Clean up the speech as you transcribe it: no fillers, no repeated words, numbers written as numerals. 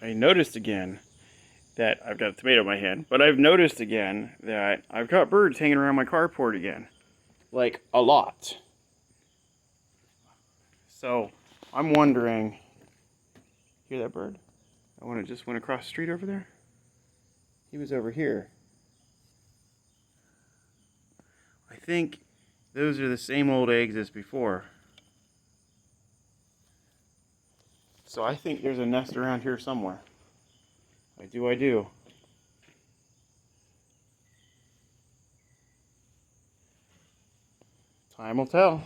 I noticed again that I've got a tomato in my hand, but I've noticed again that I've got birds hanging around my carport again. Like, a lot. So, I'm wondering, hear that bird? Just went across the street over there. He was over here. I think those are the same old eggs as before. So I think there's a nest around here somewhere. I do. Time will tell.